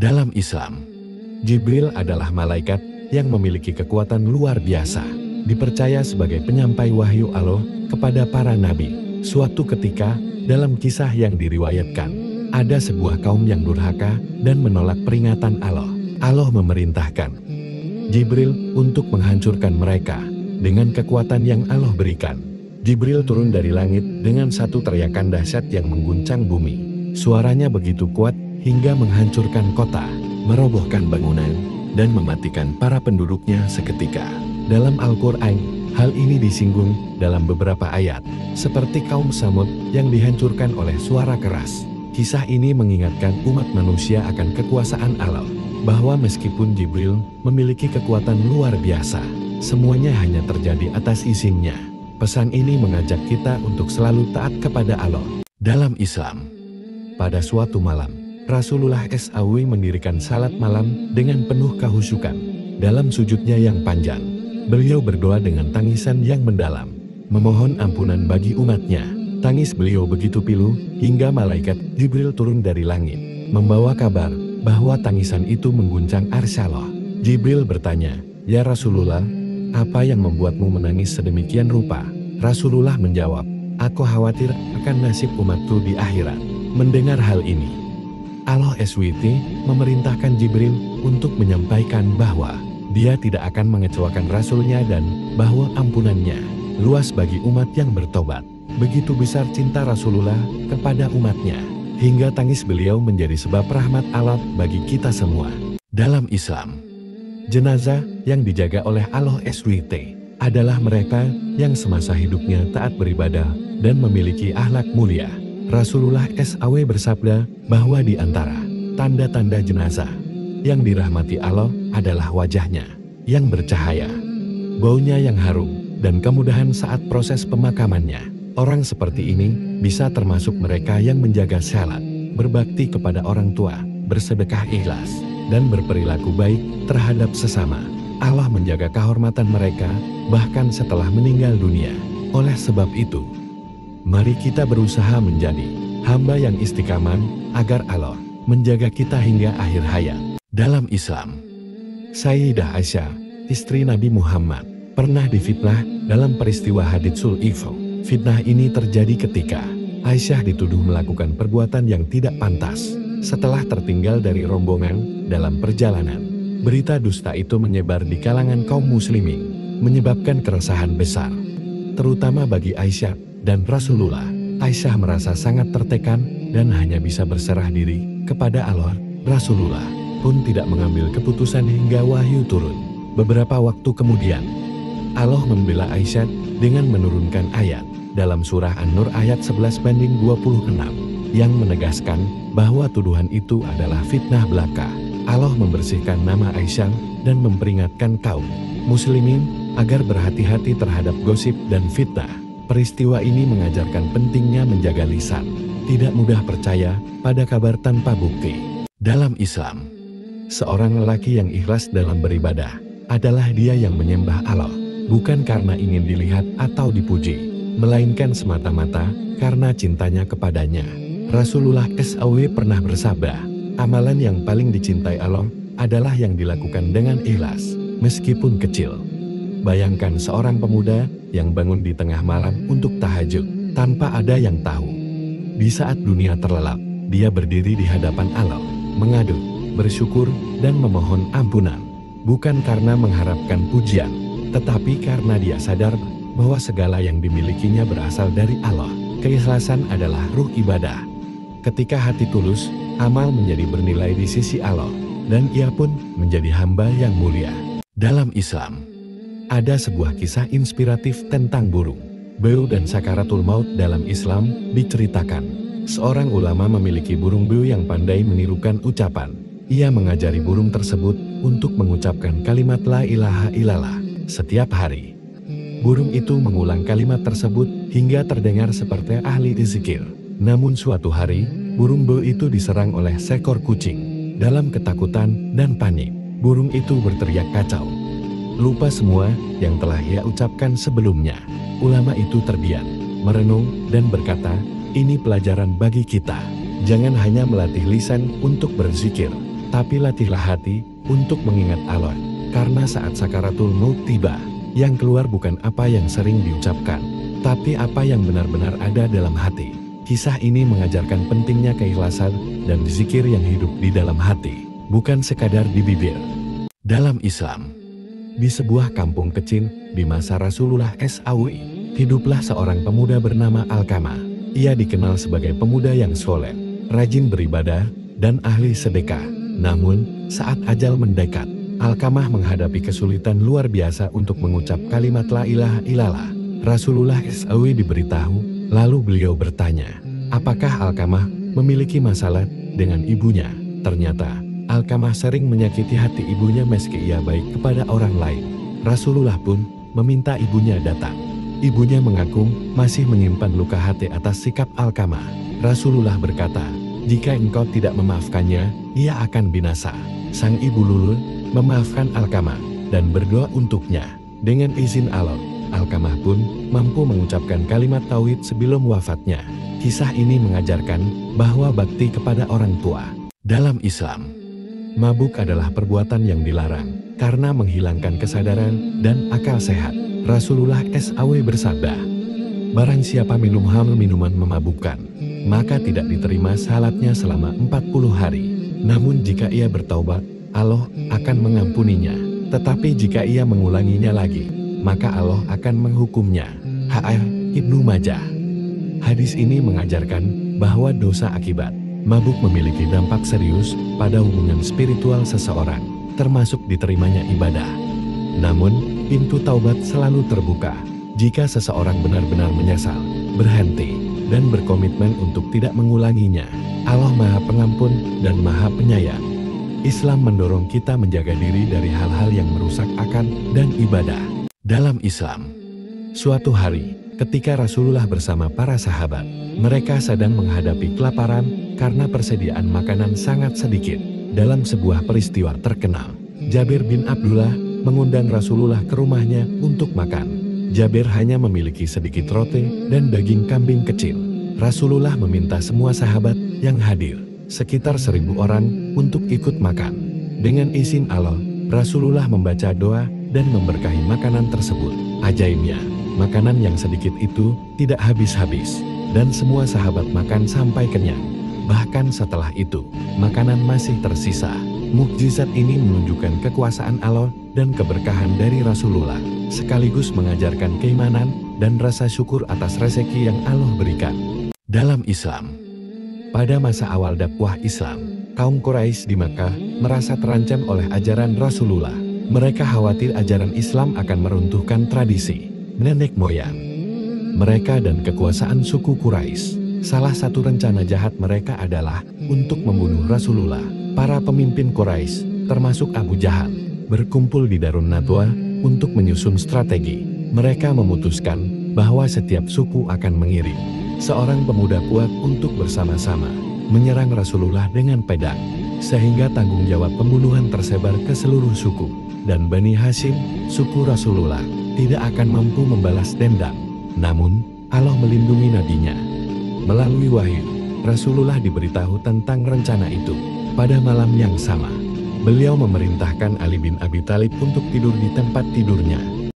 Dalam Islam, Jibril adalah malaikat yang memiliki kekuatan luar biasa. Dipercaya sebagai penyampai wahyu Allah kepada para nabi. Suatu ketika, dalam kisah yang diriwayatkan, ada sebuah kaum yang durhaka dan menolak peringatan Allah. Allah memerintahkan Jibril untuk menghancurkan mereka dengan kekuatan yang Allah berikan. Jibril turun dari langit dengan satu teriakan dahsyat yang mengguncang bumi. Suaranya begitu kuat hingga menghancurkan kota, merobohkan bangunan, dan mematikan para penduduknya seketika. Dalam Al-Quran, hal ini disinggung dalam beberapa ayat, seperti kaum Samud yang dihancurkan oleh suara keras. Kisah ini mengingatkan umat manusia akan kekuasaan Allah, bahwa meskipun Jibril memiliki kekuatan luar biasa, semuanya hanya terjadi atas izinnya. Pesan ini mengajak kita untuk selalu taat kepada Allah. Dalam Islam, pada suatu malam, Rasulullah SAW mendirikan salat malam dengan penuh kehusyukan. Dalam sujudnya yang panjang, beliau berdoa dengan tangisan yang mendalam, memohon ampunan bagi umatnya. Tangis beliau begitu pilu, hingga malaikat Jibril turun dari langit, membawa kabar bahwa tangisan itu mengguncang arsy Allah. Jibril bertanya, "Ya Rasulullah, apa yang membuatmu menangis sedemikian rupa?" Rasulullah menjawab, "Aku khawatir akan nasib umatku di akhirat." Mendengar hal ini, Allah SWT memerintahkan Jibril untuk menyampaikan bahwa dia tidak akan mengecewakan Rasulnya dan bahwa ampunannya luas bagi umat yang bertobat. Begitu besar cinta Rasulullah kepada umatnya, hingga tangis beliau menjadi sebab rahmat Allah bagi kita semua. Dalam Islam, jenazah yang dijaga oleh Allah SWT adalah mereka yang semasa hidupnya taat beribadah dan memiliki akhlak mulia. Rasulullah SAW bersabda bahwa di antara tanda-tanda jenazah yang dirahmati Allah adalah wajahnya yang bercahaya, baunya yang harum, dan kemudahan saat proses pemakamannya. Orang seperti ini bisa termasuk mereka yang menjaga salat, berbakti kepada orang tua, bersedekah ikhlas, dan berperilaku baik terhadap sesama. Allah menjaga kehormatan mereka bahkan setelah meninggal dunia. Oleh sebab itu, mari kita berusaha menjadi hamba yang istiqamah agar Allah menjaga kita hingga akhir hayat. Dalam Islam, Sayyidah Aisyah, istri Nabi Muhammad, pernah difitnah dalam peristiwa Haditsul Ifk. Fitnah ini terjadi ketika Aisyah dituduh melakukan perbuatan yang tidak pantas setelah tertinggal dari rombongan dalam perjalanan. Berita dusta itu menyebar di kalangan kaum muslimin, menyebabkan keresahan besar, terutama bagi Aisyah dan Rasulullah. Aisyah merasa sangat tertekan dan hanya bisa berserah diri kepada Allah. Rasulullah pun tidak mengambil keputusan hingga wahyu turun. Beberapa waktu kemudian, Allah membela Aisyah dengan menurunkan ayat dalam surah An-Nur ayat 11:26 yang menegaskan bahwa tuduhan itu adalah fitnah belaka. Allah membersihkan nama Aisyah dan memperingatkan kaum muslimin agar berhati-hati terhadap gosip dan fitnah. Peristiwa ini mengajarkan pentingnya menjaga lisan, tidak mudah percaya pada kabar tanpa bukti. Dalam Islam, seorang lelaki yang ikhlas dalam beribadah adalah dia yang menyembah Allah, bukan karena ingin dilihat atau dipuji, melainkan semata-mata karena cintanya kepadanya. Rasulullah SAW pernah bersabda, amalan yang paling dicintai Allah adalah yang dilakukan dengan ikhlas, meskipun kecil. Bayangkan seorang pemuda yang bangun di tengah malam untuk tahajud, tanpa ada yang tahu. Di saat dunia terlelap, dia berdiri di hadapan Allah, mengadu, bersyukur, dan memohon ampunan. Bukan karena mengharapkan pujian, tetapi karena dia sadar bahwa segala yang dimilikinya berasal dari Allah. Keikhlasan adalah ruh ibadah. Ketika hati tulus, amal menjadi bernilai di sisi Allah, dan ia pun menjadi hamba yang mulia. Dalam Islam, ada sebuah kisah inspiratif tentang burung. Beo dan sakaratul maut dalam Islam diceritakan. Seorang ulama memiliki burung beo yang pandai menirukan ucapan. Ia mengajari burung tersebut untuk mengucapkan kalimat la ilaha illallah setiap hari. Burung itu mengulang kalimat tersebut hingga terdengar seperti ahli zikir. Namun suatu hari, burung beo itu diserang oleh seekor kucing. Dalam ketakutan dan panik, burung itu berteriak kacau, lupa semua yang telah ia ucapkan sebelumnya. Ulama itu terdiam, merenung, dan berkata, ini pelajaran bagi kita. Jangan hanya melatih lisan untuk berzikir, Tapi latihlah hati untuk mengingat Allah, karena saat sakaratul maut tiba, yang keluar bukan apa yang sering diucapkan, tapi apa yang benar-benar ada dalam hati. Kisah ini mengajarkan pentingnya keikhlasan dan zikir yang hidup di dalam hati, bukan sekadar di bibir. Dalam Islam, di sebuah kampung kecil di masa Rasulullah SAW, hiduplah seorang pemuda bernama Alqamah. Ia dikenal sebagai pemuda yang soleh, rajin beribadah, dan ahli sedekah. Namun, saat ajal mendekat, Alqamah menghadapi kesulitan luar biasa untuk mengucap kalimat la ilaha illallah. Rasulullah SAW diberitahu, lalu beliau bertanya, apakah Alqamah memiliki masalah dengan ibunya? Ternyata, Alqamah sering menyakiti hati ibunya meski ia baik kepada orang lain. Rasulullah pun meminta ibunya datang. Ibunya mengaku masih menyimpan luka hati atas sikap Alqamah. Rasulullah berkata, jika engkau tidak memaafkannya, ia akan binasa. Sang ibu luluh memaafkan Alqamah dan berdoa untuknya. Dengan izin Allah, Alqamah pun mampu mengucapkan kalimat tauhid sebelum wafatnya. Kisah ini mengajarkan bahwa bakti kepada orang tua. Dalam Islam, mabuk adalah perbuatan yang dilarang karena menghilangkan kesadaran dan akal sehat. Rasulullah SAW bersabda, barang siapa minum minuman memabukkan, maka tidak diterima salatnya selama 40 hari. Namun jika ia bertaubat, Allah akan mengampuninya. Tetapi jika ia mengulanginya lagi, maka Allah akan menghukumnya. H.R. Ibnu Majah. Hadis ini mengajarkan bahwa dosa akibat mabuk memiliki dampak serius pada hubungan spiritual seseorang, termasuk diterimanya ibadah. Namun, pintu taubat selalu terbuka jika seseorang benar-benar menyesal, berhenti, dan berkomitmen untuk tidak mengulanginya. Allah Maha Pengampun dan Maha Penyayang. Islam mendorong kita menjaga diri dari hal-hal yang merusak akal dan ibadah. Dalam Islam, suatu hari, ketika Rasulullah bersama para sahabat, mereka sedang menghadapi kelaparan karena persediaan makanan sangat sedikit. Dalam sebuah peristiwa terkenal, Jabir bin Abdullah mengundang Rasulullah ke rumahnya untuk makan. Jabir hanya memiliki sedikit roti dan daging kambing kecil. Rasulullah meminta semua sahabat yang hadir, sekitar 1000 orang, untuk ikut makan. Dengan izin Allah, Rasulullah membaca doa dan memberkahi makanan tersebut. Ajaibnya, makanan yang sedikit itu tidak habis-habis, dan semua sahabat makan sampai kenyang. Bahkan setelah itu, makanan masih tersisa. Mukjizat ini menunjukkan kekuasaan Allah dan keberkahan dari Rasulullah, sekaligus mengajarkan keimanan dan rasa syukur atas rezeki yang Allah berikan. Dalam Islam, pada masa awal dakwah Islam, kaum Quraisy di Makkah merasa terancam oleh ajaran Rasulullah. Mereka khawatir ajaran Islam akan meruntuhkan tradisi nenek moyang mereka dan kekuasaan suku Quraisy. Salah satu rencana jahat mereka adalah untuk membunuh Rasulullah. Para pemimpin Quraisy, termasuk Abu Jahal, berkumpul di Darun Nadwa untuk menyusun strategi. Mereka memutuskan bahwa setiap suku akan mengirim seorang pemuda kuat untuk bersama-sama menyerang Rasulullah dengan pedang, sehingga tanggung jawab pembunuhan tersebar ke seluruh suku, dan Bani Hashim, suku Rasulullah, tidak akan mampu membalas dendam. Namun, Allah melindungi nabinya. Melalui wahyu, Rasulullah diberitahu tentang rencana itu. Pada malam yang sama, beliau memerintahkan Ali bin Abi Thalib untuk tidur di tempat tidurnya.